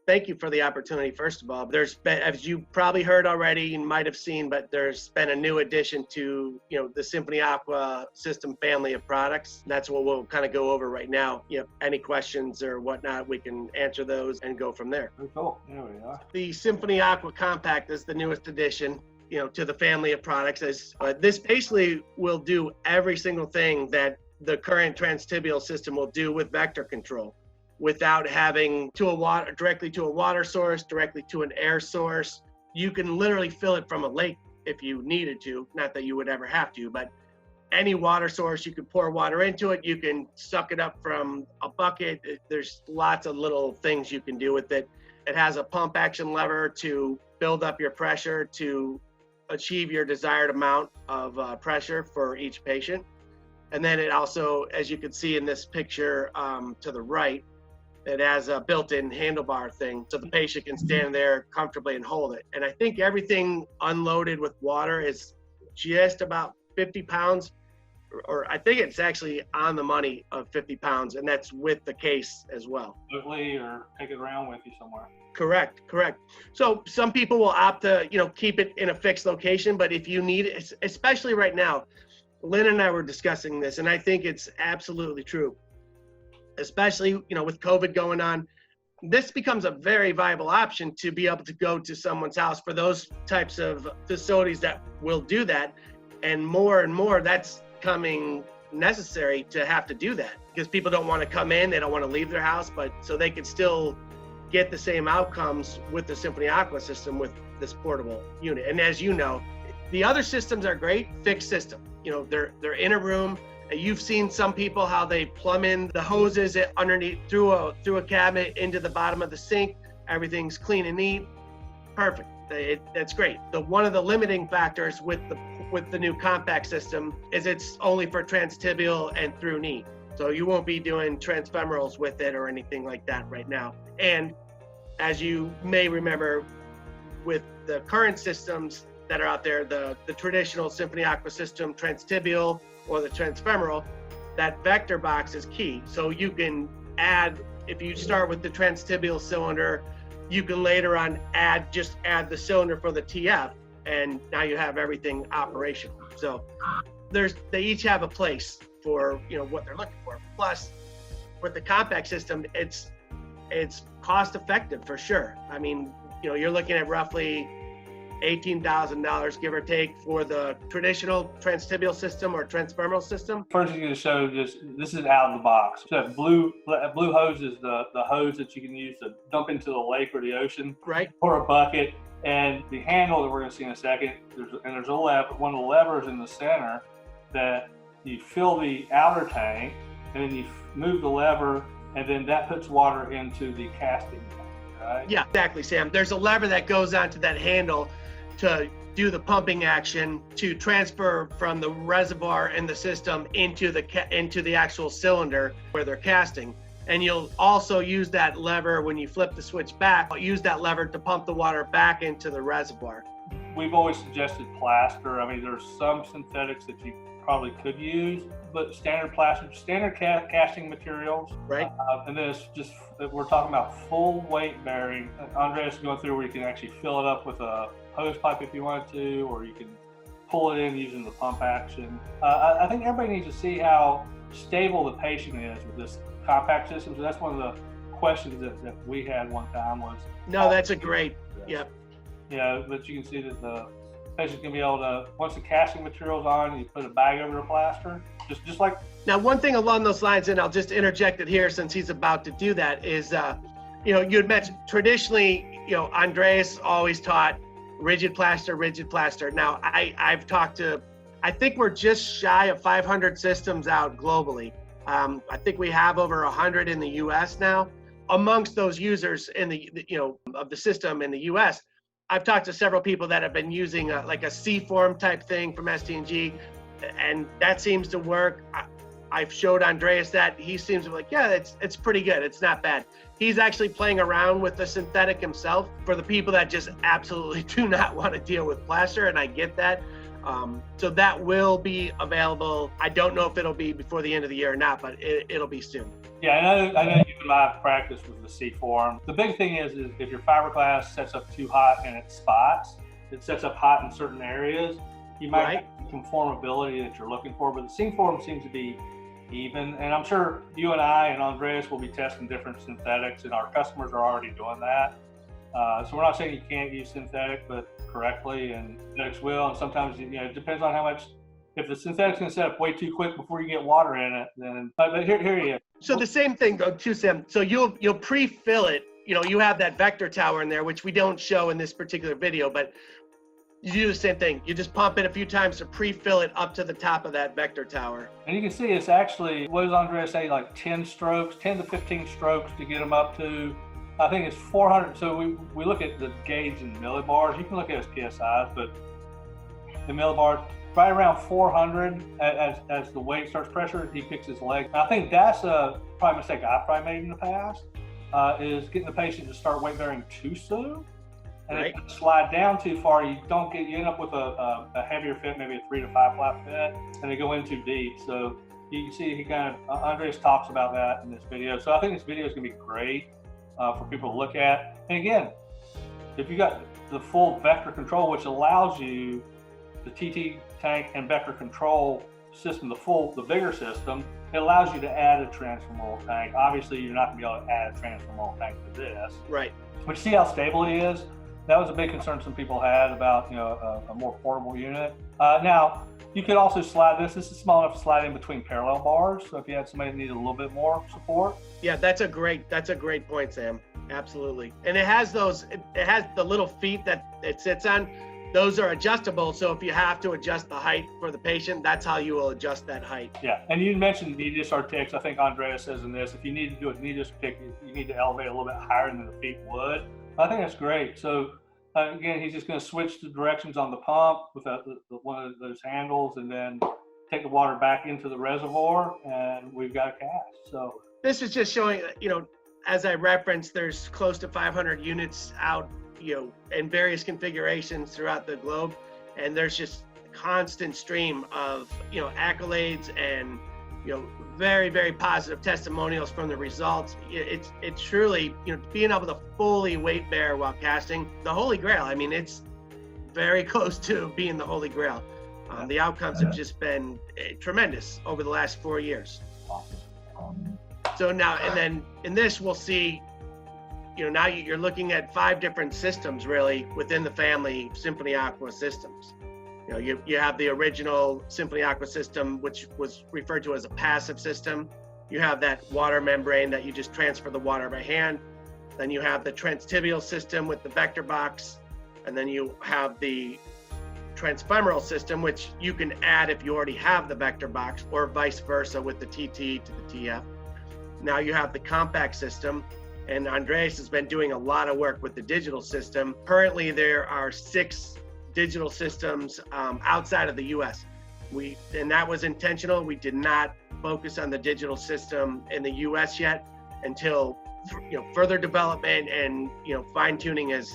thank you for the opportunity, first of all. There's been, as you probably heard already and might have seen, but there's been a new addition to, the Symphonie Aqua System family of products. That's what we'll kind of go over right now. Any questions or whatnot, we can answer those and go from there. Very cool. There we are. The Symphonie Aqua Compact is the newest addition, to the family of products. This basically will do every single thing that the current transtibial system will do with vector control, without having directly to a water source, directly to an air source. You can literally fill it from a lake if you needed to. Not that you would ever have to, but any water source, you can pour water into it. You can suck it up from a bucket. There's lots of little things you can do with it. It has a pump action lever to build up your pressure to achieve your desired amount of pressure for each patient. And then it also, as you can see in this picture to the right, it has a built-in handlebar thing so the patient can stand there comfortably and hold it. And I think everything unloaded with water is just about 50 pounds, or I think it's actually on the money of 50 pounds, and that's with the case as well. Or take it around with you somewhere. Correct. So some people will opt to, keep it in a fixed location, but if you need it, especially right now, Lynn and I were discussing this, and I think it's absolutely true. Especially, with COVID going on, this becomes a very viable option to be able to go to someone's house for those types of facilities that will do that. And more, that's coming necessary to have to do that because people don't want to come in, they don't want to leave their house, but so they can still get the same outcomes with the Symphonie Aqua system with this portable unit. And as you know, the other systems are great, fixed system. They're in a room. You've seen some people how they plumb in the hoses underneath through a cabinet into the bottom of the sink. Everything's clean and neat. Perfect. That's great. One of the limiting factors with the new compact system is it's only for transtibial and through knee. So you won't be doing transfemorals with it or anything like that right now. And as you may remember, with the current systems that are out there, the traditional Symphonie Aqua System transtibial or the transfemoral, that vector box is key. So you can add, if you start with the transtibial cylinder, you can later on add the cylinder for the TF, and now you have everything operational. So they each have a place for what they're looking for. Plus, with the compact system, it's cost effective for sure. I mean, you're looking at roughly $18,000, give or take, for the traditional transtibial system or transfemoral system. First, you're going to show this is out of the box. So that blue hose is the hose that you can use to dump into the lake or the ocean, right? Or a bucket. And the handle that we're going to see in a second, there's a lever, one of the levers in the center that you fill the outer tank, and then you move the lever, and then that puts water into the casting tank, right? Yeah, exactly, Sam. There's a lever that goes onto that handle to do the pumping action to transfer from the reservoir in the system into the actual cylinder where they're casting. And you'll also use that lever when you flip the switch back, use that lever to pump the water back into the reservoir. We've always suggested plaster. I mean, there's some synthetics that you probably could use, but standard plaster, standard casting materials. Right. And then it's just, we're talking about full weight bearing. Andreas is going through where you can actually fill it up with a hose pipe if you wanted to, or you can pull it in using the pump action. I think everybody needs to see how stable the patient is with this compact system. So that's one of the questions that we had one time was. No, that's a great, yep. Yeah, but you can see that the patient can be able to, once the casting material's on, you put a bag over the plaster, just like. Now, one thing along those lines, and I'll just interject it here since he's about to do that, is, you had mentioned traditionally, Andreas always taught rigid plaster. Now, I've talked to, I think we're just shy of 500 systems out globally. I think we have over 100 in the US now. Amongst those users in of the system in the US, I've talked to several people that have been using like a C-form type thing from ST&G, and that seems to work. I've showed Andreas that. He seems to be like, yeah, it's pretty good. It's not bad. He's actually playing around with the synthetic himself for the people that just absolutely do not want to deal with plaster, and I get that. So that will be available. I don't know if it'll be before the end of the year or not, but it'll be soon. Yeah, I know you and I practice with the C form. The big thing is if your fiberglass sets up too hot and it spots, it sets up hot in certain areas, you might get the conformability that you're looking for, but the C form seems to be even. And I'm sure you and I and Andreas will be testing different synthetics, and our customers are already doing that. So we're not saying you can't use synthetic, but correctly, and synthetics will. And sometimes, it depends on how much. If the synthetic's going to set up way too quick before you get water in it, then. But here you go. So the same thing though too, Sam. So you'll pre-fill it. You have that vector tower in there, which we don't show in this particular video, but you do the same thing. You just pump it a few times to pre-fill it up to the top of that vector tower. And you can see it's actually, what does Andreas say, like 10 to 15 strokes to get them up to, I think it's 400. So we look at the gauge in millibars. You can look at it as PSIs, but the millibars, right around 400 as the weight starts pressure, he picks his leg. And I think that's probably a mistake I probably made in the past, is getting the patient to start weight bearing too soon. And if you slide down too far, you end up with a heavier fit, maybe a 3 to 5 flap fit, and they go in too deep. So you can see Andreas talks about that in this video. So I think this video is going to be great for people to look at. And again, if you got the full vector control, which allows you the TT tank and vector control system, the bigger system, it allows you to add a transformer tank. Obviously, you're not going to be able to add a transformer tank to this. Right. But see how stable it is? That was a big concern some people had about a more portable unit. Now, you could also slide this. This is small enough to slide in between parallel bars. So if you had somebody that needed a little bit more support. Yeah, that's a great point, Sam. Absolutely. And it has the little feet that it sits on. Those are adjustable. So if you have to adjust the height for the patient, that's how you will adjust that height. Yeah. And you mentioned medius articulatus. I think Andreas says in this, if you need to do a medius pick, you need to elevate a little bit higher than the feet would. I think that's great. So again, he's just going to switch the directions on the pump with one of those handles, and then take the water back into the reservoir, and we've got a cast. So this is just showing, as I referenced, there's close to 500 units out, in various configurations throughout the globe, and there's just a constant stream of, accolades and, very, very positive testimonials from the results. It's truly, being able to fully weight bear while casting, the Holy Grail. I mean, it's very close to being the Holy Grail. The outcomes have just been tremendous over the last 4 years. So now, and then in this, we'll see, now you're looking at 5 different systems really within the family Symphonie Aqua systems. You have the original Symphonie Aqua system, which was referred to as a passive system. You have that water membrane that you just transfer the water by hand. Then you have the transtibial system with the vector box. And then you have the transfemoral system, which you can add if you already have the vector box, or vice versa with the TT to the TF. Now you have the compact system, and Andreas has been doing a lot of work with the digital system. Currently, there are 6 digital systems outside of the US. And that was intentional. We did not focus on the digital system in the US yet until further development and fine tuning has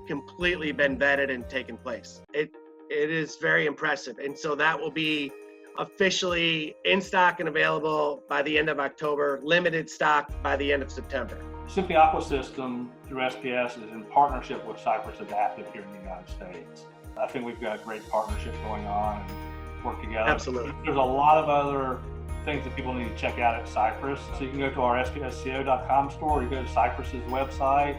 completely been vetted and taken place. It is very impressive, and so that will be officially in stock and available by the end of October, limited stock by the end of September. Symphonie Aqua System through SPS is in partnership with Cypress Adaptive here in the United States. I think we've got a great partnership going on and work together. Absolutely. There's a lot of other things that people need to check out at Cypress. So you can go to our SPSCO.com store, or you go to Cypress's website.